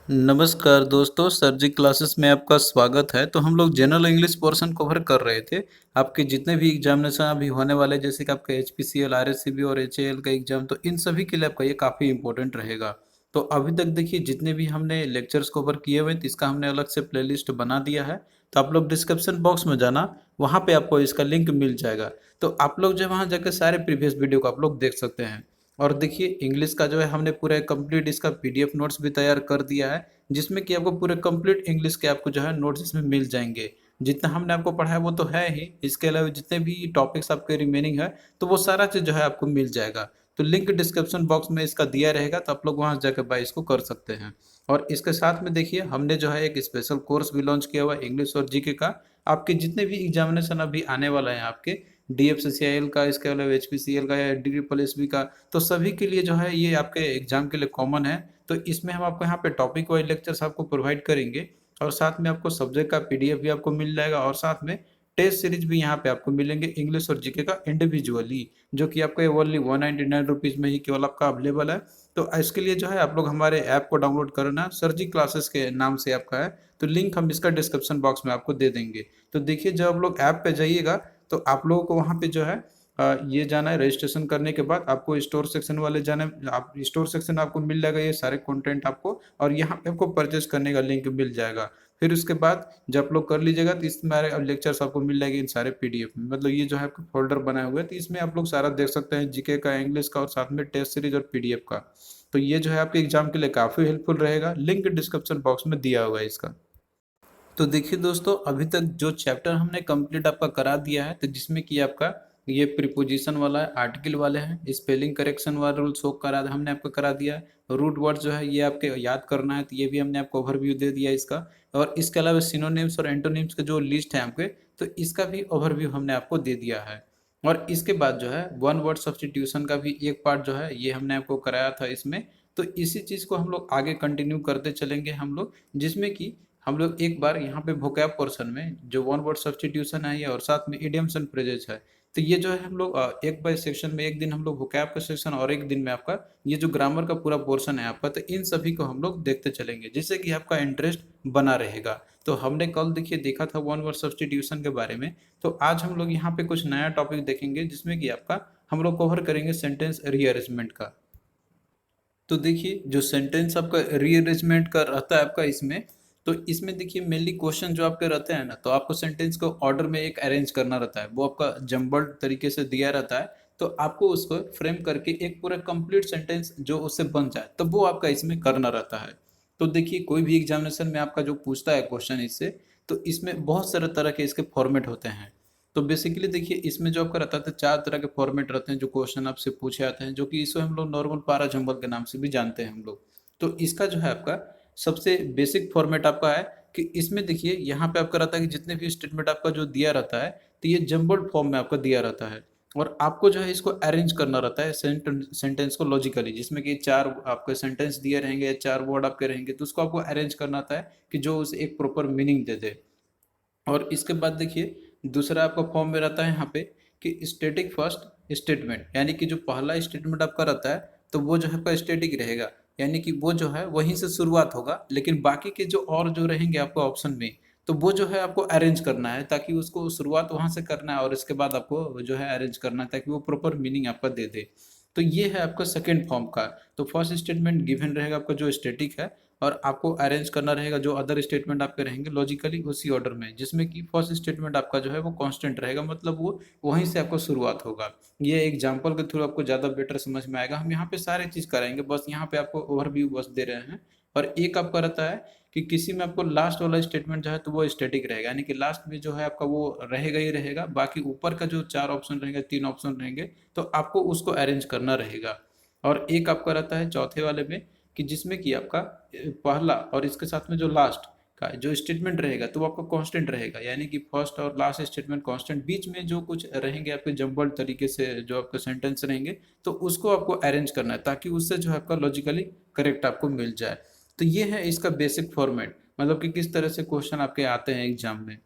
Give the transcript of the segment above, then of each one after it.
नमस्कार दोस्तों, सर जी क्लासेस में आपका स्वागत है। तो हम लोग जनरल इंग्लिश पोर्शन कवर कर रहे थे। आपके जितने भी एग्जामिनेशन अभी होने वाले, जैसे कि आपका एचपीसीएल, आरएससीबी और एचएएल का एग्जाम, तो इन सभी के लिए आपका ये काफ़ी इंपॉर्टेंट रहेगा। तो अभी तक देखिए जितने भी हमने लेक्चर्स कवर किए हुए तो इसका हमने अलग से प्लेलिस्ट बना दिया है। तो आप लोग डिस्क्रिप्शन बॉक्स में जाना, वहाँ पे आपको इसका लिंक मिल जाएगा। तो आप लोग जो वहाँ जाकर सारे प्रीवियस वीडियो को आप लोग देख सकते हैं। और देखिए इंग्लिश का जो है हमने पूरा कंप्लीट इसका पीडीएफ नोट्स भी तैयार कर दिया है, जिसमें कि आपको पूरे कंप्लीट इंग्लिश के आपको जो है नोट्स इसमें मिल जाएंगे। जितना हमने आपको पढ़ाया वो तो है ही, इसके अलावा जितने भी टॉपिक्स आपके रिमेनिंग है तो वो सारा चीज़ जो है आपको मिल जाएगा। तो लिंक डिस्क्रिप्शन बॉक्स में इसका दिया रहेगा, तो आप लोग वहाँ जाकर बाय इसको कर सकते हैं। और इसके साथ में देखिए हमने जो है एक स्पेशल कोर्स भी लॉन्च किया हुआ है इंग्लिश और जीके का। आपके जितने भी एग्जामिनेशन अभी आने वाला है आपके डीएफसीसीआईएल का, इसके अलावा एचपीसीएल का या डीपीएसबी का, तो सभी के लिए जो है ये आपके एग्जाम के लिए कॉमन है। तो इसमें हम आपको यहाँ पे टॉपिक वाइज लेक्चर्स आपको प्रोवाइड करेंगे, और साथ में आपको सब्जेक्ट का पीडीएफ भी आपको मिल जाएगा, और साथ में टेस्ट सीरीज भी यहाँ पे आपको मिलेंगे इंग्लिश और जीके का इंडिविजुअली, जो कि आपको ओनली 199 रुपीज़ में ही केवल आपका अवेलेबल है। तो इसके लिए जो है आप लोग हमारे ऐप को डाउनलोड करना, सर जी क्लासेस के नाम से आपका है। तो लिंक हम इसका डिस्क्रिप्शन बॉक्स में आपको दे देंगे। तो देखिए जब आप लोग ऐप पे जाइएगा तो आप लोगों को वहाँ पे जो है ये जाना है। रजिस्ट्रेशन करने के बाद आपको स्टोर सेक्शन वाले जाना है। आप स्टोर सेक्शन आपको मिल जाएगा ये सारे कंटेंट आपको, और यहाँ पे आपको परचेज करने का लिंक मिल जाएगा। फिर उसके बाद जब आप लोग कर लीजिएगा तो इसमें हमारे लेक्चर्स आपको मिल जाएंगे इन सारे पीडीएफ में। मतलब ये जो है आपका फोल्डर बनाए हुए हैं, तो इसमें आप लोग सारा देख सकते हैं, जीके का, इंग्लिश का, और साथ में टेस्ट सीरीज और पीडीएफ का। तो ये जो है आपके एग्जाम के लिए काफ़ी हेल्पफुल रहेगा। लिंक डिस्क्रिप्शन बॉक्स में दिया हुआ है इसका। तो देखिए दोस्तों, अभी तक जो चैप्टर हमने कंप्लीट आपका करा दिया है, तो जिसमें कि आपका ये प्रीपोजिशन वाला है, आर्टिकल वाले हैं, स्पेलिंग करेक्शन वाला रूल शो करा हमने आपको करा दिया है। रूट वर्ड जो है ये आपके याद करना है, तो ये भी हमने आपको ओवरव्यू दे दिया है इसका। और इसके अलावा सिनोनिम्स और एंटोनिम्स का जो लिस्ट है आपके, तो इसका भी ओवरव्यू हमने आपको दे दिया है। और इसके बाद जो है वन वर्ड सब्स्टिट्यूशन का भी एक पार्ट जो है ये हमने आपको कराया था इसमें। तो इसी चीज़ को हम लोग आगे कंटिन्यू करते चलेंगे हम लोग, जिसमें कि हम लोग एक बार यहाँ पे वोकैब पोर्शन में जो वन वर्ड सब्स्टिट्यूशन है ये, और साथ में इडियम्स एंड फ्रेजेस है, तो ये जो है हम लोग एक बाय सेक्शन में, एक दिन हम लोग वोकैब का सेक्शन और एक दिन में आपका ये जो ग्रामर का पूरा पोर्शन है आपका, तो इन सभी को हम लोग देखते चलेंगे, जिससे कि आपका इंटरेस्ट बना रहेगा। तो हमने कल देखिए देखा था वन वर्ड सब्स्टिट्यूशन के बारे में। तो आज हम लोग यहाँ पे कुछ नया टॉपिक देखेंगे, जिसमें कि आपका हम लोग कवर करेंगे सेंटेंस रीअरेंजमेंट का। तो देखिए जो सेंटेंस आपका रीअरेंजमेंट का रहता है आपका इसमें, तो इसमें देखिए मेनली क्वेश्चन जो आपके रहते हैं ना, तो आपको सेंटेंस को ऑर्डर में एक अरेंज करना रहता है, वो आपका जम्बल्ड तरीके से दिया रहता है। तो आपको उसको फ्रेम करके एक पूरा कंप्लीट सेंटेंस जो उससे बन जाए, तो वो आपका इसमें करना रहता है। तो देखिए कोई भी एग्जामिनेशन में आपका जो पूछता है क्वेश्चन इससे, तो इसमें बहुत सारे तरह के इसके फॉर्मेट होते हैं। तो बेसिकली देखिए इसमें जो आपका रहता है, चार तरह के फॉर्मेट रहते हैं जो क्वेश्चन आपसे पूछे जाते हैं, जो कि इसको हम लोग नॉर्मल पाराजंबल के नाम से भी जानते हैं हम लोग। तो इसका जो है आपका सबसे बेसिक फॉर्मेट आपका है कि इसमें देखिए यहाँ पे आपका रहता है कि जितने भी स्टेटमेंट आपका जो दिया रहता है, तो ये जम्बल्ड फॉर्म में आपका दिया रहता है, और आपको जो है इसको अरेंज करना रहता है सेंटेंस को लॉजिकली, जिसमें कि चार आपके सेंटेंस दिए रहेंगे या चार वर्ड आपके रहेंगे, तो उसको आपको अरेंज करना रहता है कि जो उसे एक प्रॉपर मीनिंग दे दे। और इसके बाद देखिए दूसरा आपका फॉर्म में रहता है यहाँ पे कि स्टैटिक फर्स्ट स्टेटमेंट, यानी कि जो पहला स्टेटमेंट आपका रहता है, तो वो जो है आपका स्टैटिक रहेगा, यानी कि वो जो है वहीं से शुरुआत होगा, लेकिन बाकी के जो और जो रहेंगे आपको ऑप्शन में, तो वो जो है आपको अरेंज करना है, ताकि उसको शुरुआत वहाँ से करना है और इसके बाद आपको जो है अरेंज करना है, ताकि वो प्रॉपर मीनिंग आपका दे दे। तो ये है आपका सेकेंड फॉर्म का। तो फर्स्ट स्टेटमेंट गिवन रहेगा आपका जो स्टैटिक है, और आपको अरेंज करना रहेगा जो अदर स्टेटमेंट आपके रहेंगे लॉजिकली उसी ऑर्डर में, जिसमें कि फर्स्ट स्टेटमेंट आपका जो है वो कांस्टेंट रहेगा, मतलब वो वहीं से आपको शुरुआत होगा। ये एग्जांपल के थ्रू आपको ज़्यादा बेटर समझ में आएगा। हम यहाँ पे सारे चीज़ कराएंगे, बस यहाँ पे आपको ओवरव्यू बस दे रहे हैं। और एक आपका रहता है कि किसी में आपको लास्ट वाला स्टेटमेंट जो है तो वो स्टैटिक रहेगा, यानी कि लास्ट में जो है आपका वो रहेगा ही रहेगा, बाकी ऊपर का जो चार ऑप्शन रहेंगे, तीन ऑप्शन रहेंगे, तो आपको उसको अरेंज करना रहेगा। और एक आपका रहता है चौथे वाले में कि जिसमें कि आपका पहला और इसके साथ में जो लास्ट का जो स्टेटमेंट रहेगा, तो वो आपका कांस्टेंट रहेगा, यानी कि फर्स्ट और लास्ट स्टेटमेंट कांस्टेंट, बीच में जो कुछ रहेंगे आपके जम्बल्ड तरीके से जो आपके सेंटेंस रहेंगे, तो उसको आपको अरेंज करना है, ताकि उससे जो है आपका लॉजिकली करेक्ट आपको मिल जाए। तो ये है इसका बेसिक फॉर्मेट, मतलब कि किस तरह से क्वेश्चन आपके आते हैं एग्जाम में।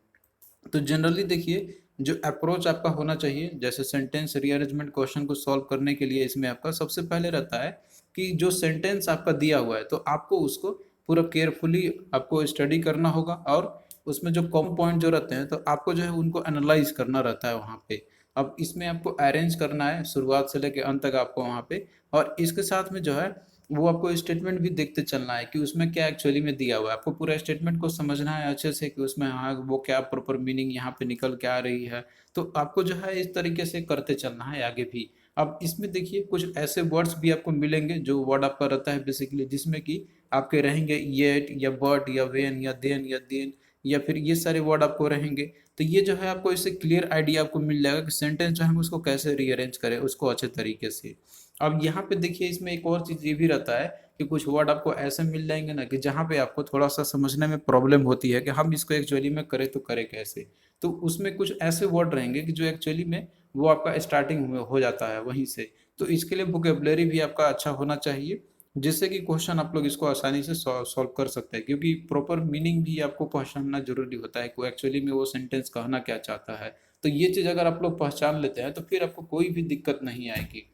तो जनरली देखिए जो अप्रोच आपका होना चाहिए, जैसे सेंटेंस रीअरेंजमेंट क्वेश्चन को सॉल्व करने के लिए, इसमें आपका सबसे पहले रहता है कि जो सेंटेंस आपका दिया हुआ है, तो आपको उसको पूरा केयरफुली आपको स्टडी करना होगा, और उसमें जो कॉमन पॉइंट जो रहते हैं तो आपको जो है उनको एनालाइज करना रहता है वहाँ पे। अब इसमें आपको अरेंज करना है शुरुआत से लेकर अंत तक आपको वहाँ पे, और इसके साथ में जो है वो आपको स्टेटमेंट भी देखते चलना है कि उसमें क्या एक्चुअली में दिया हुआ है। आपको पूरा स्टेटमेंट को समझना है अच्छे से कि उसमें हाँ वो क्या प्रॉपर मीनिंग यहाँ पे निकल के आ रही है। तो आपको जो है इस तरीके से करते चलना है आगे भी। अब इसमें देखिए कुछ ऐसे वर्ड्स भी आपको मिलेंगे जो वर्ड आपका रहता है बेसिकली, जिसमें कि आपके रहेंगे येट या बट या वेन या देन या फिर ये सारे वर्ड आपको रहेंगे। तो ये जो है आपको इससे क्लियर आइडिया आपको मिल जाएगा कि सेंटेंस जो है हम उसको कैसे रीअरेंज करें उसको अच्छे तरीके से। अब यहाँ पे देखिए इसमें एक और चीज़ ये भी रहता है कि कुछ वर्ड आपको ऐसे मिल जाएंगे ना कि जहाँ पे आपको थोड़ा सा समझने में प्रॉब्लम होती है कि हम इसको एक्चुअली में करें तो करें कैसे। तो उसमें कुछ ऐसे वर्ड रहेंगे कि जो एक्चुअली में वो आपका स्टार्टिंग में हो जाता है वहीं से। तो इसके लिए वोकेबलरी भी आपका अच्छा होना चाहिए, जिससे कि क्वेश्चन आप लोग इसको आसानी से सॉल्व कर सकते हैं, क्योंकि प्रॉपर मीनिंग भी आपको पहचानना जरूरी होता है कि एक्चुअली में वो सेंटेंस कहना क्या चाहता है। तो ये चीज़ अगर आप लोग पहचान लेते हैं तो फिर आपको कोई भी दिक्कत नहीं आएगी,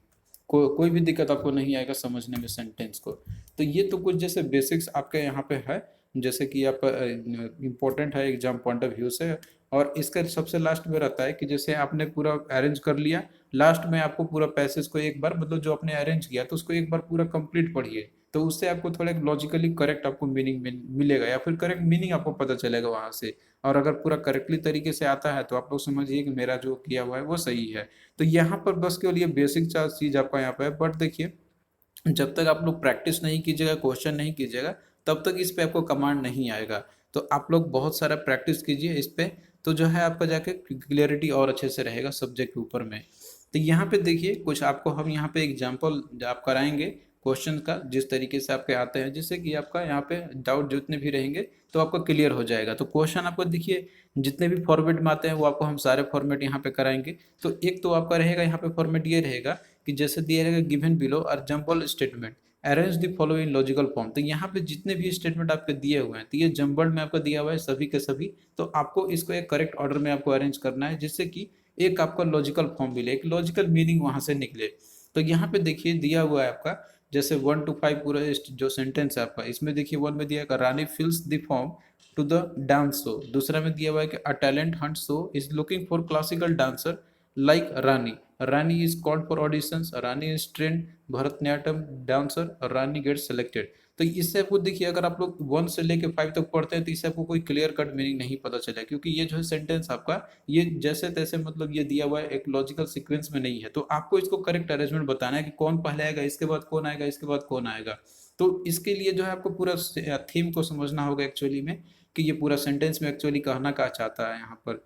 कोई भी दिक्कत आपको नहीं आएगा समझने में सेंटेंस को। तो ये तो कुछ जैसे बेसिक्स आपके यहाँ पे है, जैसे कि आप इम्पोर्टेंट है एग्जाम पॉइंट ऑफ व्यू से। और इसका सबसे लास्ट में रहता है कि जैसे आपने पूरा अरेंज कर लिया, लास्ट में आपको पूरा पैसेज को एक बार मतलब जो आपने अरेंज किया तो उसको एक बार पूरा कंप्लीट पढ़िए, तो उससे आपको थोड़ा लॉजिकली करेक्ट आपको मीनिंग मिलेगा, या फिर करेक्ट मीनिंग आपको पता चलेगा वहाँ से। और अगर पूरा करेक्टली तरीके से आता है तो आप लोग समझिए कि मेरा जो किया हुआ है वो सही है। तो यहाँ पर बस केवल ये बेसिक चीज आपका यहाँ पे है, बट देखिए जब तक आप लोग प्रैक्टिस नहीं कीजिएगा, क्वेश्चन नहीं कीजिएगा, तब तक इस पे आपको कमांड नहीं आएगा। तो आप लोग बहुत सारा प्रैक्टिस कीजिए इस पे, तो जो है आपका जाके क्लियरिटी और अच्छे से रहेगा सब्जेक्ट के ऊपर में। तो यहाँ पे देखिए कुछ आपको हम यहाँ पे एग्जाम्पल आप कराएंगे क्वेश्चन का, जिस तरीके से आपके आते हैं, जिससे कि आपका यहाँ पे डाउट जितने भी रहेंगे तो आपका क्लियर हो जाएगा। तो क्वेश्चन आपको देखिए जितने भी फॉर्मेट में आते हैं वो आपको हम सारे फॉर्मेट यहाँ पे कराएंगे। तो एक तो आपका रहेगा यहाँ पे फॉर्मेट ये रहेगा कि जैसे दिया रहेगा गिवन बिलो और jumble statement arrange the following logical form. तो यहाँ पे जितने भी स्टेटमेंट आपके दिए हुए हैं तो ये जंबल्ड में आपका दिया हुआ है सभी के सभी। तो आपको इसको एक करेक्ट ऑर्डर में आपको अरेंज करना है, जिससे कि एक आपका लॉजिकल फॉर्म मिले, एक लॉजिकल मीनिंग वहां से निकले। तो यहाँ पे देखिए दिया हुआ है आपका जैसे 1 to 5 पूरा जो सेंटेंस है आपका, इसमें देखिए 1 में दिया है Rani fills the form to the dance show. दूसरा में दिया हुआ है कि a talent hunt show is looking for classical dancer like Rani. Rani is called for auditions, Rani is trained Bharatanatyam dancer, Rani get selected. तो इससे आपको देखिए अगर आप लोग 1 से लेके 5 तक पढ़ते हैं तो इससे आपको कोई क्लियर कट मीनिंग नहीं पता चला, क्योंकि ये जो है सेंटेंस आपका ये जैसे तैसे मतलब ये दिया हुआ है एक लॉजिकल सीक्वेंस में नहीं है। तो आपको इसको करेक्ट अरेंजमेंट बताना है कि कौन पहले आएगा, इसके बाद कौन आएगा, इसके बाद कौन आएगा। तो इसके लिए जो है आपको पूरा थीम को समझना होगा एक्चुअली में कि ये पूरा सेंटेंस में एक्चुअली कहना क्या चाहता है यहाँ पर।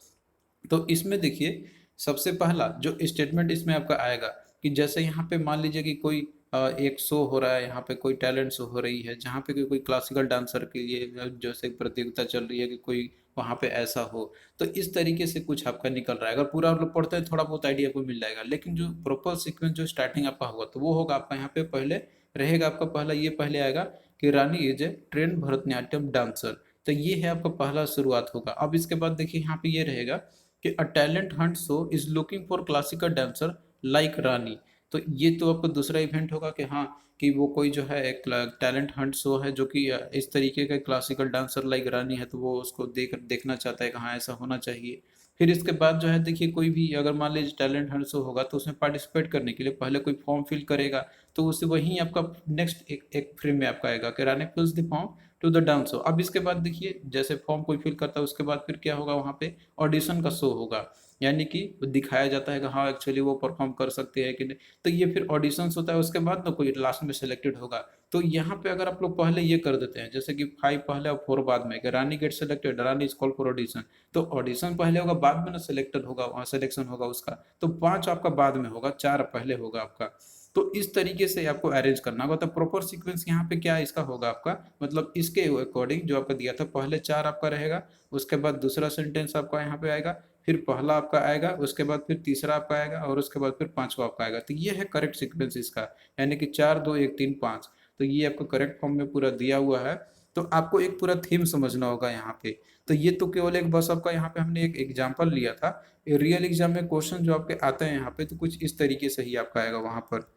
तो इसमें देखिए सबसे पहला जो स्टेटमेंट इसमें आपका आएगा कि जैसे यहाँ पे मान लीजिए कि कोई एक शो हो रहा है, यहाँ पे कोई टैलेंट शो हो रही है जहाँ पे कोई क्लासिकल डांसर के लिए जैसे प्रतियोगिता चल रही है कि कोई वहाँ पे ऐसा हो। तो इस तरीके से कुछ आपका निकल रहा है। अगर पूरा आप लोग पढ़ते हैं थोड़ा बहुत आइडिया को मिल जाएगा, लेकिन जो प्रॉपर सीक्वेंस जो स्टार्टिंग आपका होगा तो वो होगा आपका यहाँ पे पहले रहेगा आपका पहला ये पहले आएगा कि Rani is a trained Bharatanatyam dancer. तो ये है आपका पहला शुरुआत होगा। अब इसके बाद देखिए यहाँ पे ये रहेगा कि a talent hunt show is looking for classical dancer like Rani. तो ये तो आपका दूसरा इवेंट होगा कि हाँ कि वो कोई जो है एक टैलेंट हंट शो है जो कि इस तरीके का क्लासिकल डांसर लाइक रानी है, तो वो उसको देखना चाहता है कि हाँ ऐसा होना चाहिए। फिर इसके बाद जो है देखिए कोई भी अगर मान लीजिए टैलेंट हंट शो होगा तो उसमें पार्टिसिपेट करने के लिए पहले कोई फॉर्म फिल करेगा। तो उससे वही आपका नेक्स्ट एक फ्रेम में आपका आएगा कि Rani fills the form to the dance show. अब इसके बाद देखिए जैसे फॉर्म कोई फिल करता है उसके बाद फिर क्या होगा वहाँ पे ऑडिशन का शो होगा, यानी कि दिखाया जाता है कि हाँ एक्चुअली वो परफॉर्म कर सकते हैं कि नहीं। तो ये फिर ऑडिशंस होता है, उसके बाद ना कोई लास्ट में सेलेक्टेड होगा। तो यहाँ पे अगर आप लोग पहले ये कर देते हैं जैसे कि 5 पहले और 4 बाद में कि Rani get selected, Rani is called for audition, तो ऑडिशन पहले होगा बाद में ना सिलेक्टेड होगा वहाँ सिलेक्शन होगा उसका। तो 5 आपका बाद में होगा, 4 पहले होगा आपका। तो इस तरीके से आपको अरेंज करना होगा। तो प्रॉपर सीक्वेंस यहाँ पे क्या इसका होगा आपका मतलब इसके अकॉर्डिंग जो आपका दिया था पहले 4 आपका रहेगा, उसके बाद दूसरा सेंटेंस आपका यहाँ पे आएगा, फिर पहला आपका आएगा, उसके बाद फिर तीसरा आपका आएगा और उसके बाद फिर पांचवा आपका आएगा। तो ये है करेक्ट सीक्वेंस इसका, यानी कि 4 2 1 3 5। तो ये आपको करेक्ट फॉर्म में पूरा दिया हुआ है। तो आपको एक पूरा थीम समझना होगा यहाँ पे। तो ये तो केवल एक बस आपका यहाँ पे हमने एक एग्जाम्पल लिया था। रियल एग्जाम में क्वेश्चन जो आपके आते हैं यहाँ पे तो कुछ इस तरीके से ही आपका आएगा वहां पर,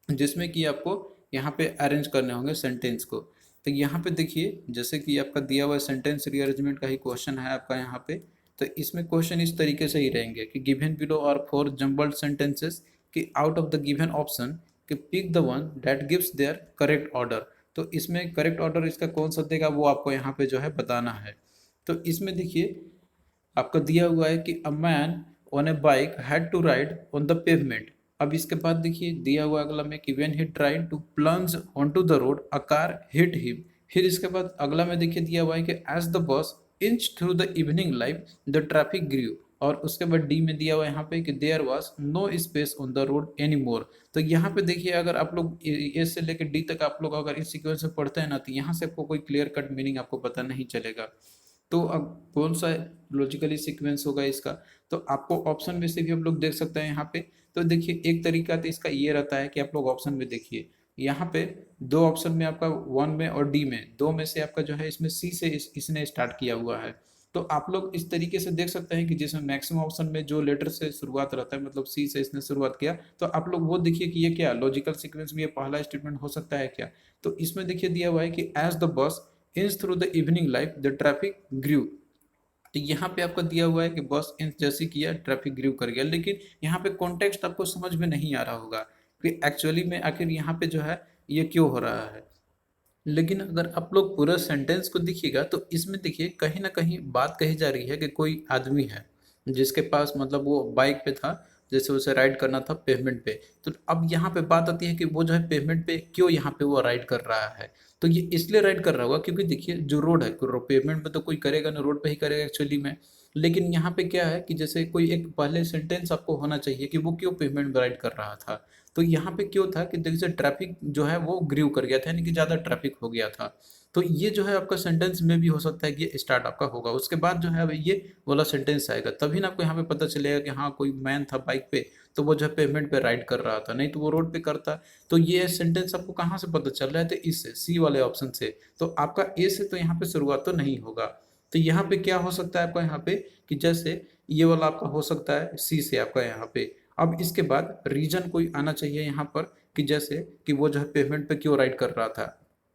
जिसमें कि आपको यहाँ पे अरेंज करने होंगे सेंटेंस को। तो यहाँ पे देखिए जैसे कि आपका दिया हुआ सेंटेंस रीअरेंजमेंट का ही क्वेश्चन है आपका यहाँ पे, तो इसमें क्वेश्चन इस तरीके से ही रहेंगे कि given below are four jumbled sentences कि out of the given option कि pick the one that gives their correct order. तो इसमें करेक्ट ऑर्डर इसका कौन सा देगा वो आपको यहाँ पे जो है बताना है। तो इसमें देखिए आपका दिया हुआ है कि a man on a bike had to ride on the pavement. अब इसके बाद देखिए दिया हुआ अगला में कि when he tried to plunge on to the road a car hit him. फिर इसके बाद अगला में देखिए दिया हुआ है कि as the bus inches through the evening light the traffic grew. और उसके बाद डी में दिया हुआ है यहाँ पे कि there was no space on the road any more. तो यहाँ पे देखिए अगर आप लोग ए से लेकर डी तक आप लोग अगर इस सीक्वेंस में पढ़ते हैं ना तो यहाँ से आपको कोई क्लियर कट मीनिंग आपको पता नहीं चलेगा। तो अब कौन सा लॉजिकली सीक्वेंस होगा इसका, तो आपको ऑप्शन में से भी हम लोग देख सकते हैं यहाँ पे। तो देखिए एक तरीका तो इसका ये रहता है कि आप लोग ऑप्शन में देखिए यहाँ पे दो ऑप्शन में आपका वन में और डी में दो में से आपका जो है इसमें सी से इसने स्टार्ट किया हुआ है। तो आप लोग इस तरीके से देख सकते हैं कि जिसमें मैक्सिमम ऑप्शन में जो लेटर से शुरुआत रहता है मतलब सी से इसने शुरुआत किया, तो आप लोग वो देखिए कि ये क्या लॉजिकल सीक्वेंस में ये पहला स्टेटमेंट हो सकता है क्या। तो इसमें देखिए दिया हुआ है कि as the bus inches through the evening life the traffic grew. तो यहाँ पे आपका दिया हुआ है कि बस इंच जैसे किया ट्रैफिक ग्रू कर गया, लेकिन यहाँ पे कॉन्टेक्स्ट आपको समझ में नहीं आ रहा होगा कि एक्चुअली में आखिर यहाँ पे जो है ये क्यों हो रहा है। लेकिन अगर आप लोग पूरा सेंटेंस को देखिएगा तो इसमें देखिए कहीं ना कहीं बात कही जा रही है कि कोई आदमी है जिसके पास मतलब वो बाइक पे था, जैसे उसे राइड करना था पेमेंट पे। तो अब यहाँ पे बात आती है कि वो जो है पेमेंट पे क्यों यहाँ पे वो राइड कर रहा है। तो ये इसलिए राइड कर रहा होगा क्योंकि देखिए जो रोड है पेमेंट पे तो कोई करेगा ना, रोड पे ही करेगा एक्चुअली में। लेकिन यहाँ पे क्या है कि जैसे कोई एक पहले सेंटेंस आपको होना चाहिए कि वो क्यों पेमेंट पे राइड कर रहा था। तो यहाँ पे क्यों था कि देखिए ट्रैफिक जो है वो ग्रीव कर गया था, यानी कि ज़्यादा ट्रैफिक हो गया था। तो ये जो है आपका सेंटेंस में भी हो सकता है कि ये स्टार्ट आपका होगा, उसके बाद जो है अब ये वाला सेंटेंस आएगा, तभी ना आपको यहाँ पे पता चलेगा कि हाँ कोई मैन था बाइक पे तो वो जो है पेमेंट पे राइड कर रहा था, नहीं तो वो रोड पे करता। तो ये सेंटेंस आपको कहाँ से पता चल रहा है, तो इससे सी वाले ऑप्शन से। तो आपका ए से तो यहाँ पे शुरुआत तो नहीं होगा। तो यहाँ पे क्या हो सकता है आपका यहाँ पे कि जैसे ये वाला आपका हो सकता है सी से आपका यहाँ पे। अब इसके बाद रीजन कोई आना चाहिए यहाँ पर कि जैसे कि वो जो है पेमेंट पे क्यों राइड कर रहा था,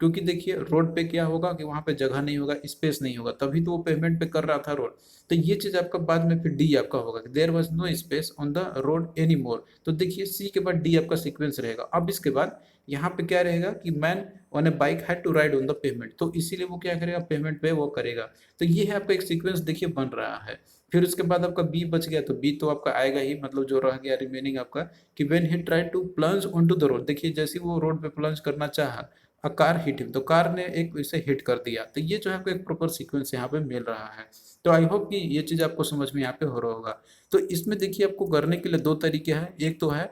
क्योंकि देखिए रोड पे क्या होगा कि वहाँ पे जगह नहीं होगा, स्पेस नहीं होगा, तभी तो वो पेमेंट पे कर रहा था रोड। तो ये चीज आपका बाद में फिर डी आपका होगा कि there was no space on the road any more. तो देखिए सी के बाद डी आपका सीक्वेंस रहेगा। अब इसके बाद यहाँ पे क्या रहेगा कि man on a bike had to ride on the pavement, तो इसीलिए वो क्या करेगा पेमेंट पे वो करेगा। तो ये है आपका एक सीक्वेंस देखिए बन रहा है। फिर उसके बाद आपका बी बच गया, तो बी तो आपका आएगा ही, मतलब जो रह गया रिमेनिंग आपका कि when he tried to plunge on to the road. देखिए जैसे वो रोड पे प्लंज करना चाहा अ कार हिट हिम, तो कार ने एक इसे हिट कर दिया। तो ये जो है आपको एक प्रॉपर सीक्वेंस यहाँ पे मिल रहा है। तो आई होप कि ये चीज आपको समझ में यहाँ पे हो रहा होगा। तो इसमें देखिए आपको करने के लिए दो तरीके हैं, एक तो है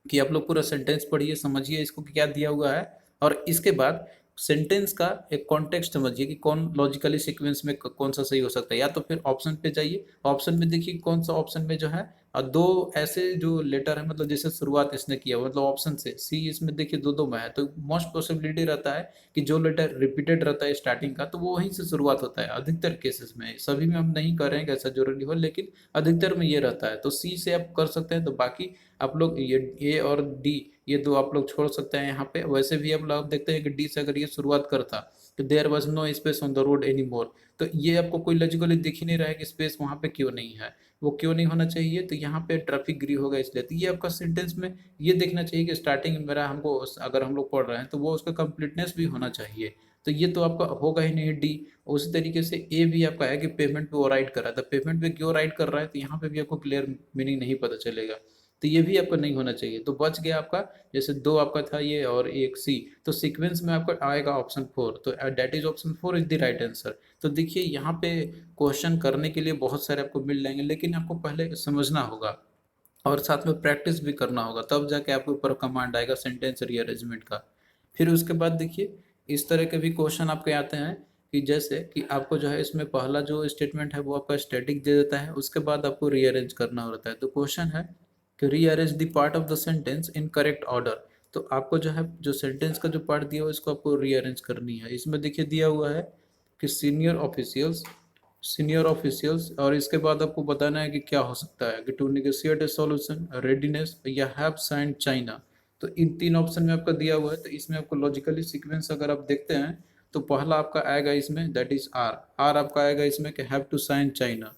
कि आप लोग पूरा सेंटेंस पढ़िए समझिए इसको क्या दिया हुआ है, और इसके बाद सेंटेंस का एक कॉन्टेक्स्ट समझिए कि कौन लॉजिकली सीक्वेंस में कौन सा सही हो सकता है। या तो फिर ऑप्शन पे जाइए, ऑप्शन में देखिए कौन सा ऑप्शन में जो है दो ऐसे जो लेटर है, मतलब जैसे शुरुआत इसने किया मतलब ऑप्शन से सी, इसमें देखिए दो दो में है, तो मोस्ट पॉसिबिलिटी रहता है कि जो लेटर रिपीटेड रहता है स्टार्टिंग का तो वो वहीं से शुरुआत होता है अधिकतर केसेस में। सभी में हम नहीं कर रहे हैं कि ऐसा जरूरी हो, लेकिन अधिकतर में ये रहता है। तो सी से आप कर सकते हैं, तो बाकी आप लोग ये ए और डी ये दो आप लोग छोड़ सकते हैं यहाँ पे। वैसे भी आप लोग देखते हैं कि डी से अगर ये शुरुआत करता तो there was no space on the road any more, तो ये आपको कोई लॉजिकली दिख ही नहीं रहा है कि स्पेस वहाँ पे क्यों नहीं है, वो क्यों नहीं होना चाहिए। तो यहाँ पे ट्रैफिक ग्री होगा इसलिए। तो ये आपका सेंटेंस में ये देखना चाहिए कि स्टार्टिंग मेरा हमको अगर हम लोग पढ़ रहे हैं तो वो उसका कंप्लीटनेस भी होना चाहिए। तो ये तो आपका होगा ही नहीं डी। उसी तरीके से ए भी आपका है कि पेमेंट पे वो राइट कर रहा था, पेमेंट पे क्यों राइट कर रहा है तो यहाँ पे भी आपको क्लियर मीनिंग नहीं पता चलेगा। तो ये भी आपका नहीं होना चाहिए। तो बच गया आपका जैसे दो आपका था ये और एक सी, तो सीक्वेंस में आपका आएगा ऑप्शन फोर, तो that is option four is the right answer. तो देखिए यहाँ पे क्वेश्चन करने के लिए बहुत सारे आपको मिल जाएंगे, लेकिन आपको पहले समझना होगा और साथ में प्रैक्टिस भी करना होगा, तब जाके आपके ऊपर कमांड आएगा सेंटेंस रीअरेंजमेंट का। फिर उसके बाद देखिए इस तरह के भी क्वेश्चन आपके आते हैं कि जैसे कि आपको जो है इसमें पहला जो स्टेटमेंट है वो आपका स्टैटिक दे देता है, उसके बाद आपको रीअरेंज करना होता है। तो क्वेश्चन है कि rearrange the part of the sentence in correct order. तो आपको जो है जो सेंटेंस का जो पार्ट दिया हुआ है इसको आपको रीअरेंज करनी है। इसमें देखिए दिया हुआ है कि सीनियर ऑफिशियल्स और इसके बाद आपको बताना है कि क्या हो सकता है कि to negotiate a solution, readiness या हैव साइंड चाइना। तो इन तीन ऑप्शन में आपका दिया हुआ है। तो इसमें आपको लॉजिकली सीक्वेंस अगर आप देखते हैं तो पहला आपका आएगा इसमें दैट इज आर, आर आपका आएगा इसमें कि हैव टू साइन चाइना।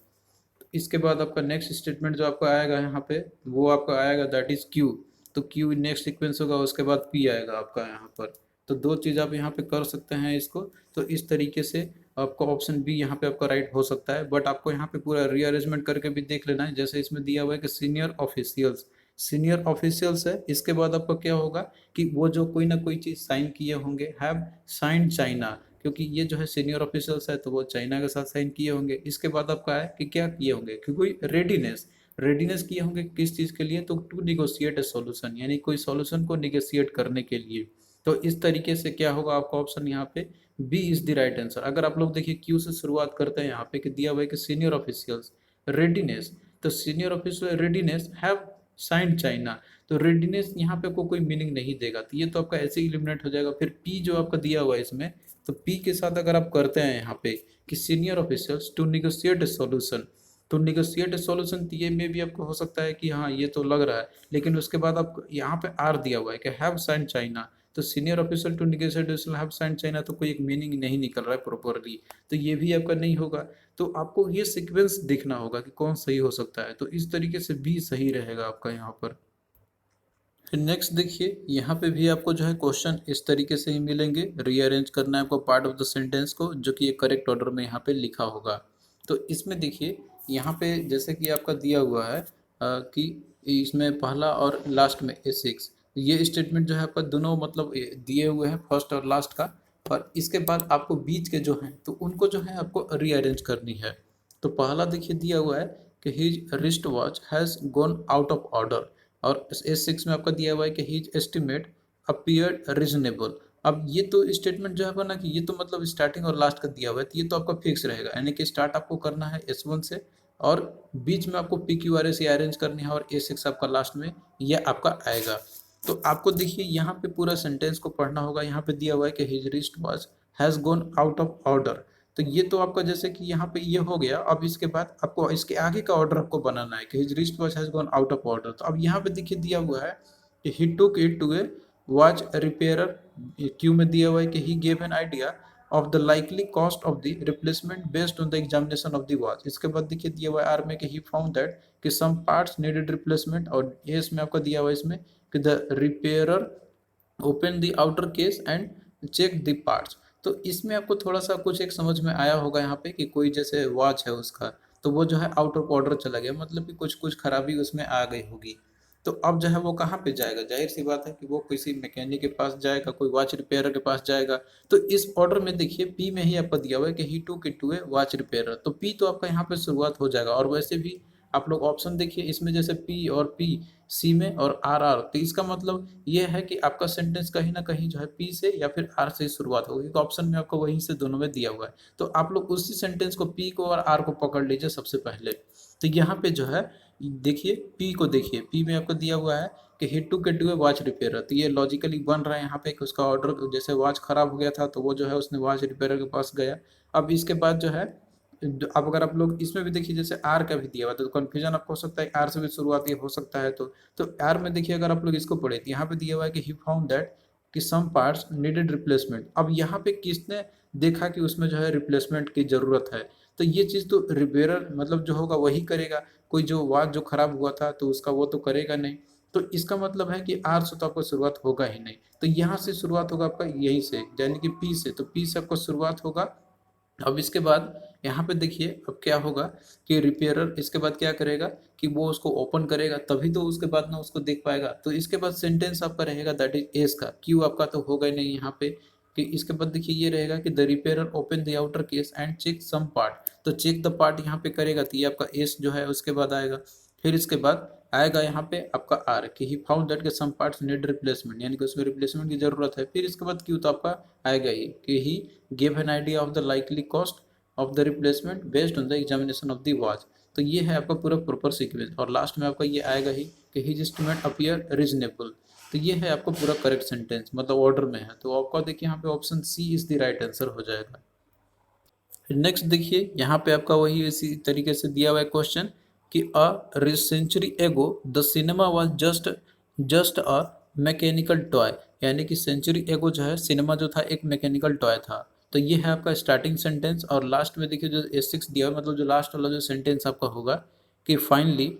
इसके बाद आपका नेक्स्ट स्टेटमेंट जो आपका आएगा यहाँ पे वो आपका आएगा दैट इज क्यू, तो क्यू नेक्स्ट सीक्वेंस होगा, उसके बाद पी आएगा आपका यहाँ पर। तो दो चीज़ आप यहाँ पे कर सकते हैं इसको। तो इस तरीके से आपका ऑप्शन बी यहाँ पे आपका राइट हो सकता है, बट आपको यहाँ पे पूरा रीअरेंजमेंट करके भी देख लेना है। जैसे इसमें दिया हुआ है कि सीनियर ऑफिशियल्स, सीनियर ऑफिशियल्स है, इसके बाद आपका क्या होगा कि वो जो कोई ना कोई चीज़ साइन किए होंगे, हैव साइन चाइना, क्योंकि ये जो है सीनियर ऑफिसर्स है तो वो चाइना के साथ साइन किए होंगे। इसके बाद आपका है कि क्या किए होंगे कि कोई रेडीनेस, रेडीनेस किए होंगे किस चीज़ के लिए, तो टू निगोशिएट ए सॉल्यूशन, यानी कोई सॉल्यूशन को निगोशिएट करने के लिए। तो इस तरीके से क्या होगा आपका ऑप्शन यहाँ पे B is the right answer. अगर आप लोग देखिए क्यू से शुरुआत करते हैं यहाँ पे कि दिया हुआ है कि सीनियर ऑफिशियल्स रेडीनेस, तो senior official readiness have sign China, तो रेडीनेस यहाँ पे कोई मीनिंग नहीं देगा, तो ये तो आपका ऐसे ही एलिमिनेट हो जाएगा। फिर पी जो आपका दिया हुआ है इसमें, तो पी के साथ अगर आप करते हैं यहाँ पे कि senior officers to negotiate a solution, तो निगोशिएट ए सॉल्यूशन, तो ये में भी आपको हो सकता है कि हाँ ये तो लग रहा है, लेकिन उसके बाद आप यहाँ पे आर दिया हुआ है कि हैव साइन चाइना, तो senior officer to negotiate have sign China, तो कोई एक मीनिंग नहीं निकल रहा है प्रॉपरली, तो ये भी आपका नहीं होगा। तो आपको ये सीक्वेंस देखना होगा कि कौन सही हो सकता है, तो इस तरीके से बी सही रहेगा आपका यहाँ पर। फिर नेक्स्ट देखिए यहाँ पे भी आपको जो है क्वेश्चन इस तरीके से ही मिलेंगे, रीअरेंज करना है आपको पार्ट ऑफ द सेंटेंस को, जो कि एक करेक्ट ऑर्डर में यहाँ पे लिखा होगा। तो इसमें देखिए यहाँ पे जैसे कि आपका दिया हुआ है कि इसमें पहला और लास्ट में A6, ये स्टेटमेंट जो है आपका दोनों मतलब दिए हुए हैं फर्स्ट और लास्ट का, और इसके बाद आपको बीच के जो हैं तो उनको जो है आपको रीअरेंज करनी है। तो पहला देखिए दिया हुआ है कि his wrist watch has gone out of order, और S6 में आपका दिया हुआ है कि हीज एस्टिमेट अपीयर्ड रीजनेबल। अब ये तो स्टेटमेंट जो है ना कि ये तो मतलब स्टार्टिंग और लास्ट का दिया हुआ है, तो ये तो आपका फिक्स रहेगा, यानी कि स्टार्ट आपको करना है S1 से, और बीच में आपको PQRS से अरेंज करनी है, और A6 आपका लास्ट में ये आपका आएगा। तो आपको देखिए यहाँ पे पूरा सेंटेंस को पढ़ना होगा। यहाँ पे दिया हुआ है कि his wrist watch has gone out of order, तो ये तो आपका जैसे कि यहाँ पे ये हो गया। अब इसके बाद आपको इसके आगे का ऑर्डर आपको बनाना है कि his wrist watch has gone out of order. तो अब यहाँ पे देखिए दिया हुआ है कि he took it to a watch repairer, Q में दिया हुआ है कि he gave an idea of the likely cost of the replacement based on the examination of the watch. इसके बाद देखिए दिया हुआ है आर में कि ही फाउंड दैट कि सम पार्ट्स नीडेड रिप्लेसमेंट, और एस में आपका दिया हुआ है इसमें कि the repairer open the outer case and check the parts. तो इसमें आपको थोड़ा सा कुछ एक समझ में आया होगा यहाँ पे कि कोई जैसे वॉच है उसका, तो वो जो है आउट ऑफ ऑर्डर चला गया, मतलब कि कुछ कुछ खराबी उसमें आ गई होगी। तो अब जो है वो कहाँ पे जाएगा, जाहिर सी बात है कि वो किसी मैकेनिक के पास जाएगा, कोई वॉच रिपेयरर के पास जाएगा। तो इस ऑर्डर में देखिए पी में ही आपका दिया हुआ है कि he took it to a watch repairer, तो पी तो आपका यहाँ पे शुरुआत हो जाएगा। और वैसे भी आप लोग ऑप्शन देखिए इसमें जैसे पी और पी, सी में और आर आर, तो इसका मतलब ये है कि आपका सेंटेंस कहीं ना कहीं जो है पी से या फिर आर से शुरुआत होगी, क्योंकि ऑप्शन में आपको वहीं से दोनों में दिया हुआ है। तो आप लोग उसी सेंटेंस को पी को और आर को पकड़ लीजिए सबसे पहले। तो यहाँ पे जो है देखिए पी को देखिए, पी में आपको दिया हुआ है कि hit to get to a watch repairer, तो ये लॉजिकली बन रहा है यहाँ पे कि उसका ऑर्डर जैसे वॉच खराब हो गया था तो वो जो है उसने वॉच रिपेयरर के पास गया। अब इसके बाद जो है अब अगर आप लोग इसमें भी देखिए जैसे आर का भी दिया हुआ, तो कन्फ्यूजन आपको हो सकता है आर से भी शुरुआत ये हो सकता है। तो आर में देखिए अगर आप लोग इसको पढ़े तो यहाँ पे दिया हुआ है कि ही फाउंड दैट कि सम पार्ट्स नीडेड रिप्लेसमेंट। अब यहाँ पे किसने देखा कि उसमें जो है रिप्लेसमेंट की जरूरत है, तो ये चीज़ तो रिपेयरर मतलब जो होगा वही करेगा, कोई जो वॉच जो खराब हुआ था तो उसका वो तो करेगा नहीं। तो इसका मतलब है कि आर से तो आपको शुरुआत होगा ही नहीं, तो यहाँ से शुरुआत होगा आपका यहीं से, यानी कि पी से, तो पी से आपको शुरुआत होगा। अब इसके बाद यहाँ पे देखिए अब क्या होगा कि रिपेयरर इसके बाद क्या करेगा कि वो उसको ओपन करेगा, तभी तो उसके बाद ना उसको देख पाएगा। तो इसके बाद सेंटेंस आपका रहेगा दैट इज एस का, क्यू आपका तो होगा ही नहीं यहाँ पे। कि इसके बाद देखिए ये रहेगा कि the repairer open the outer case and check some part, तो चेक द पार्ट यहाँ पे करेगा, तो ये आपका एस जो है उसके बाद आएगा। फिर इसके बाद आएगा यहाँ पे आपका आर कि ही फाउंड दैट के सम पार्ट्स नीड रिप्लेसमेंट, यानी कि उसमें रिप्लेसमेंट की जरूरत है। फिर इसके बाद क्यू तो आपका आएगा ही कि he give an idea of the likely cost of the replacement based on the examination of the watch, तो ये है आपका पूरा प्रॉपर सीक्वेंस। और लास्ट में आपका ये आएगा ही कि हिज एस्टिमेट अपीयर रीजनेबल, तो ये है आपका पूरा करेक्ट सेंटेंस, मतलब ऑर्डर में है। तो आपका देखिए यहाँ पे option C is the right answer हो जाएगा। नेक्स्ट देखिए यहाँ पे आपका वही इसी तरीके से दिया हुआ है क्वेश्चन कि a century ago the cinema was just just a mechanical toy, यानी कि सेंचुरी एगो जो है सिनेमा जो था एक मैकेनिकल टॉय था। तो ये है आपका स्टार्टिंग सेंटेंस। और लास्ट में देखिए जो S6 दिया है, मतलब जो लास्ट वाला जो सेंटेंस आपका होगा कि finally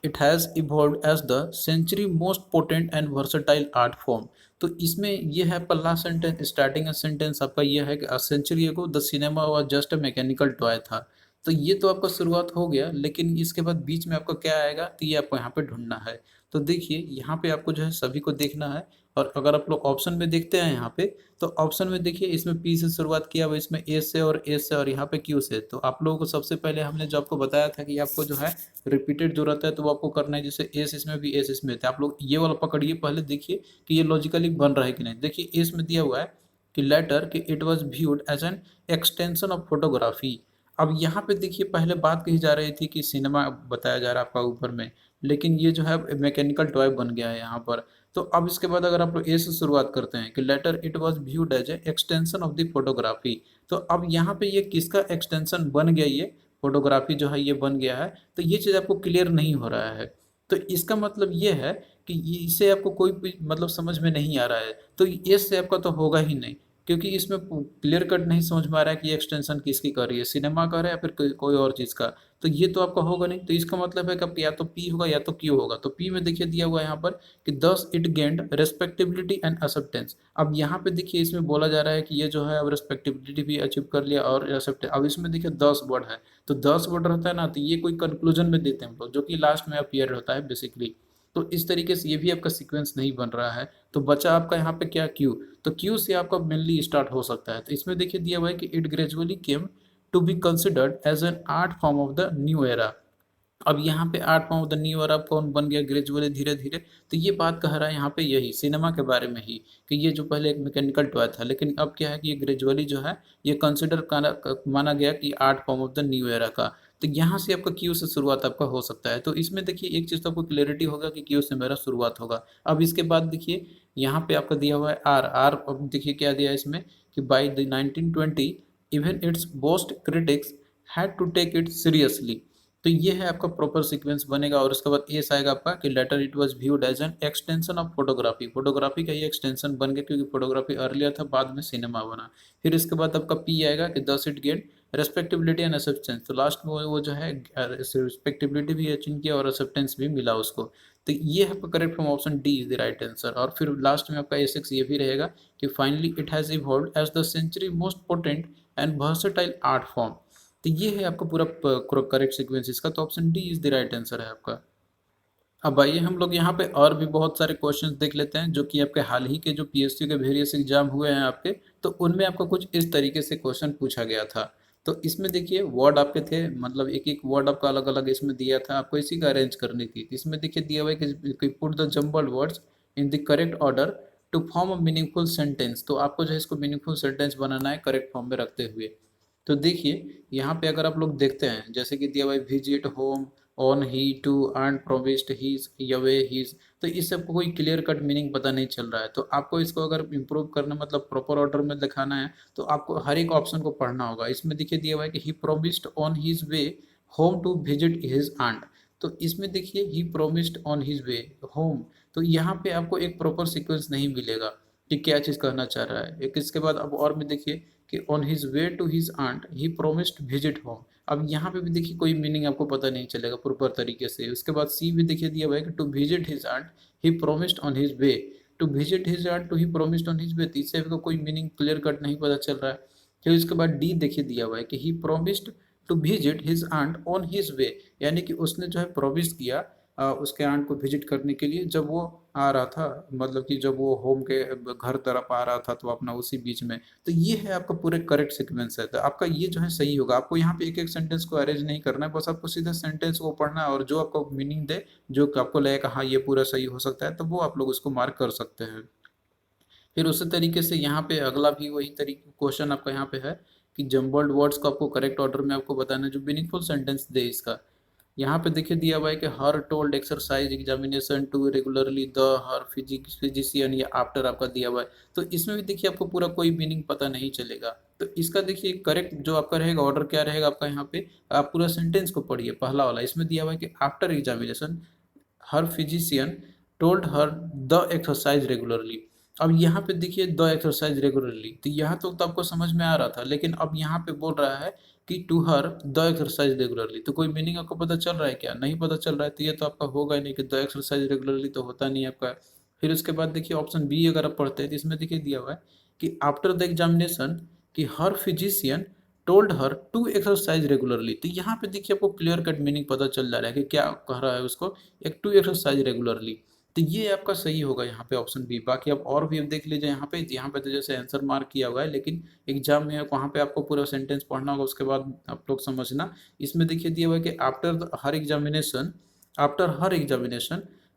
it has evolved as the century most potent and versatile art form. तो इसमें ये है आपका लास्ट सेंटेंस, स्टार्टिंग सेंटेंस आपका ये है कि century ago the cinema was just a mechanical toy था। तो ये तो आपका शुरुआत हो गया, लेकिन इसके बाद बीच में आपका क्या आएगा, तो ये आपको यहाँ पे ढूंढना है। तो देखिए यहाँ पे आपको जो है सभी को देखना है। और अगर आप लोग ऑप्शन में देखते हैं यहाँ पे, तो ऑप्शन में देखिए इसमें पी से शुरुआत किया हुआ, इसमें ए से और एस से और यहाँ पे क्यू से। तो आप लोगों को सबसे पहले हमने जो आपको बताया था कि आपको जो है रिपीटेड जो रहता है तो वो आपको करना है, जैसे एस इसमें भी एस इसमें था। आप लोग ये वाला पकड़िए, पहले देखिए कि ये लॉजिकली बन रहा है कि नहीं। देखिए एस में दिया हुआ है कि लेटर कि it was viewed as an extension of photography. अब यहाँ पे देखिए पहले बात कही जा रही थी कि सिनेमा बताया जा रहा है आपका ऊपर में, लेकिन ये जो है मैकेनिकल टॉय बन गया है यहाँ पर। तो अब इसके बाद अगर आप लोग ए से शुरुआत करते हैं कि later it was viewed as a extension of the photography. तो अब यहाँ पे ये किसका एक्सटेंशन बन गया, ये फोटोग्राफी जो है ये बन गया है। तो ये चीज़ आपको क्लियर नहीं हो रहा है। तो इसका मतलब ये है कि इसे आपको कोई भी मतलब समझ में नहीं आ रहा है। तो ये से आपका तो होगा ही नहीं, क्योंकि इसमें क्लियर कट नहीं समझ में आ रहा है कि ये एक्सटेंशन किसकी कर रही है, सिनेमा का है या फिर कोई और चीज़ का। तो ये तो आपका होगा नहीं। तो इसका मतलब है कि या तो पी होगा या तो क्यू होगा। तो पी में देखिए दिया हुआ है यहाँ पर कि thus it gained respectability and acceptance. अब यहाँ पे देखिए इसमें बोला जा रहा है कि ये जो है अब रेस्पेक्टेबिलिटी भी अचीव कर लिया और एक्सेप्टेंस। अब इसमें देखिए 10 वर्ड है, तो 10 वर्ड रहता है ना, तो ये कोई कंक्लूजन में देते हैं हम लोग, जो कि लास्ट में अपीयर होता है बेसिकली। तो इस तरीके से ये भी आपका सीक्वेंस नहीं बन रहा है। तो बचा आपका यहाँ पे क्या, क्यू। तो क्यू से आपका मेनली स्टार्ट हो सकता है। तो इसमें देखिए दिया हुआ है कि it gradually came to be considered as an art form of the new era. अब यहाँ पे art form of the new era कौन बन गया ग्रेजुअली, धीरे धीरे। तो ये बात कह रहा है यहाँ पे यही सिनेमा के बारे में ही, कि ये जो पहले एक मैकेनिकल टॉय था, लेकिन अब क्या है कि ये ग्रेजुअली जो है ये कंसिडर माना गया कि art form of the new era का। तो यहाँ से आपका क्यू से शुरुआत आपका हो सकता है। तो इसमें देखिए एक चीज़ तो आपको क्लियरिटी होगा कि क्यू से मेरा शुरुआत होगा। अब इसके बाद देखिए यहाँ पे आपका दिया हुआ है आर। आर अब देखिए क्या दिया है इसमें कि by the 1920 even its most critics had to take it seriously. तो ये है आपका प्रॉपर सीक्वेंस बनेगा। और उसके बाद एस आएगा आपका कि later it was viewed as an extension of photography. Photography का ये एक्सटेंशन बन गया, क्योंकि फोटोग्राफी अर्लियर था, बाद में सिनेमा बना। फिर इसके बाद आपका पी आएगा कि thus it get respectability and acceptance. तो लास्ट में वो जो है रेस्पेक्टेबिलिटी भी अचीव किया और एक्सेप्टेंस भी मिला उसको। तो ये आपका correct from option D is the right answer. और फिर लास्ट में आपका ए6 ये भी रहेगा कि finally it has evolved as the century most potent and versatile art form. तो ये है आपका पूरा करेक्ट सीक्वेंस इसका। तो option D is the right answer है आपका। अब आइए हम लोग यहाँ पे और भी बहुत सारे क्वेश्चंस देख लेते हैं, जो कि आपके हाल ही के जो पीएसयू के वेरियस एग्जाम हुए हैं आपके, तो उनमें आपको कुछ इस तरीके से क्वेश्चन पूछा गया था। तो इसमें देखिए वर्ड आपके थे, मतलब एक एक वर्ड आपका अलग अलग इसमें दिया था, आपको इसी का अरेंज करनी थी। इसमें देखिए दिया हुआ है कि put the jumbled words in the correct order to form a meaningful sentence. तो आपको जो है इसको मीनिंगफुल सेंटेंस बनाना है करेक्ट फॉर्म में रखते हुए। तो देखिए यहाँ पे अगर आप लोग देखते हैं, जैसे कि दिया हुआ है visit home on he to अर्न प्रोमिस्ड हीज यवे हीज। तो इस सबको कोई क्लियर कट मीनिंग पता नहीं चल रहा है। तो आपको इसको अगर इम्प्रूव करना, मतलब प्रॉपर ऑर्डर में दिखाना है, तो आपको हर एक ऑप्शन को पढ़ना होगा। इसमें देखिए दिया हुआ है कि he promised on his way home to visit his aunt. तो इसमें देखिए he promised on his way home. तो यहाँ पे आपको एक प्रॉपर सीक्वेंस नहीं मिलेगा कि क्या चीज़ कहना चाह रहा है। एक इसके बाद अब और में देखिए कि on his way to his aunt he promised visit home. अब यहाँ पे भी देखिए कोई मीनिंग आपको पता नहीं चलेगा प्रॉपर तरीके से। उसके बाद सी भी देखिए दिया हुआ है कि to visit his aunt he promised on his way to visit his aunt to he promised on his way. इससे भी कोई मीनिंग क्लियर कट नहीं पता चल रहा है। फिर उसके बाद डी देखिए दिया हुआ है कि he promised to visit his aunt on his way, यानी कि उसने जो है प्रोमिस किया उसके आंट को विजिट करने के लिए जब वो आ रहा था, मतलब कि जब वो होम के घर तरफ आ रहा था, तो अपना उसी बीच में। तो ये है आपका पूरे करेक्ट सीक्वेंस है। तो आपका ये जो है सही होगा। आपको यहाँ पे एक एक सेंटेंस को अरेंज नहीं करना है, बस आपको सीधा सेंटेंस को पढ़ना है, और जो आपको मीनिंग दे, जो आपको लगेगा हाँ ये पूरा सही हो सकता है, तो वो आप लोग उसको मार्क कर सकते हैं। फिर उसी तरीके से यहाँ पे अगला भी वही तरीके क्वेश्चन आपका यहाँ पे है कि जम्बल्ड वर्ड्स को आपको करेक्ट ऑर्डर में आपको बताना है, जो मीनिंगफुल सेंटेंस दे इसका। यहाँ पे देखिए दिया हुआ है कि her told exercise examination to regularly the her physician, या आफ्टर आपका दिया हुआ है। तो इसमें भी देखिए आपको पूरा कोई मीनिंग पता नहीं चलेगा। तो इसका देखिए करेक्ट जो आपका रहेगा ऑर्डर क्या रहेगा आपका, यहाँ पे आप पूरा सेंटेंस को पढ़िए। पहला वाला इसमें दिया हुआ है कि after examination her physician told her the exercise regularly. अब यहाँ पे देखिए द एक्सरसाइज रेगुलरली, तो यहाँ तो आपको समझ में आ रहा था, लेकिन अब यहाँ पे बोल रहा है कि to her the exercise regularly, तो कोई मीनिंग आपको पता चल रहा है क्या? नहीं पता चल रहा है, तो ये तो आपका होगा ही नहीं कि द एक्सरसाइज रेगुलरली तो होता नहीं है आपका। फिर उसके बाद देखिए ऑप्शन बी अगर आप पढ़ते हैं तो इसमें देखिए दिया हुआ है कि आफ्टर द एग्जामिनेशन कि her physician told her to exercise regularly, तो यहाँ पे देखिए आपको क्लियर कट मीनिंग पता चल जा रहा है कि क्या कह रहा है उसको, एक टू एक्सरसाइज रेगुलरली। तो ये आपका सही होगा यहाँ पे ऑप्शन बी। बाकी आप और भी अब देख लीजिए यहाँ पे तो जैसे आंसर मार्क किया हुआ है, लेकिन एग्जाम में वहाँ पे आपको पूरा सेंटेंस पढ़ना होगा, उसके बाद आप लोग समझना। इसमें देखिए दिया हुआ है कि आफ्टर हर एग्जामिनेशन,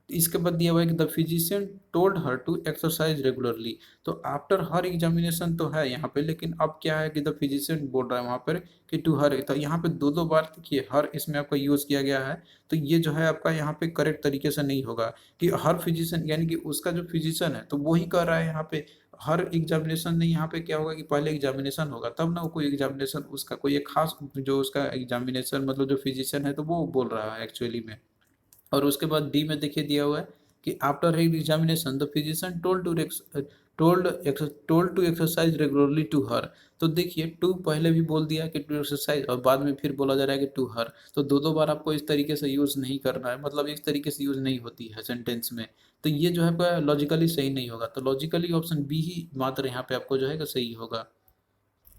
इसके बाद दिया हुआ है कि the physician told her to exercise regularly. तो आफ्टर हर एग्जामिनेशन तो है यहाँ पे, लेकिन अब क्या है कि द फिजिशियन बोल रहा है वहाँ पर कि टू हर, तो यहाँ पे दो दो बार देखिए हर इसमें आपका यूज़ किया गया है। तो ये जो है आपका यहाँ पे करेक्ट तरीके से नहीं होगा कि हर फिजिशियन, यानी कि उसका जो फिजिशियन है तो वही कर रहा है यहाँ पे हर एग्जामिनेशन नहीं। यहाँ पे क्या होगा कि पहले एग्जामिनेशन होगा तब ना वो कोई एग्जामिनेशन उसका कोई एक खास जो उसका एग्जामिनेशन मतलब जो फिजिशियन है तो वो बोल रहा है एक्चुअली में। और उसके बाद डी में देखिए दिया हुआ है कि after examination the physician told to exercise regularly to her. तो देखिए टू पहले भी बोल दिया कि टू एक्सरसाइज, और बाद में फिर बोला जा रहा है कि टू हर, तो दो दो बार आपको इस तरीके से यूज़ नहीं करना है, मतलब इस तरीके से यूज़ नहीं होती है सेंटेंस में। तो ये जो है आपका लॉजिकली सही नहीं होगा, तो लॉजिकली ऑप्शन बी ही मात्र यहाँ पे आपको जो है कि सही होगा।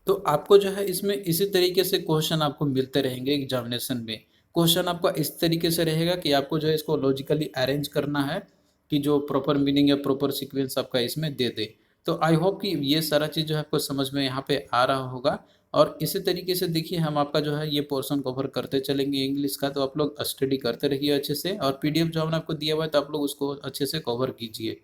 तो आपको जो है इसमें इसी तरीके से क्वेश्चन आपको मिलते रहेंगे एग्जामिनेशन में। क्वेश्चन आपका इस तरीके से रहेगा कि आपको जो है इसको लॉजिकली अरेंज करना है कि जो प्रॉपर मीनिंग या प्रॉपर सीक्वेंस आपका इसमें दे दे। तो आई होप कि ये सारा चीज़ जो है आपको समझ में यहाँ पे आ रहा होगा। और इसी तरीके से देखिए हम आपका जो है ये पोर्शन कवर करते चलेंगे इंग्लिश का, तो आप लोग स्टडी करते रहिए अच्छे से, और पीडीएफ जो हमने आपको दिया हुआ है तो आप लोग उसको अच्छे से कवर कीजिए।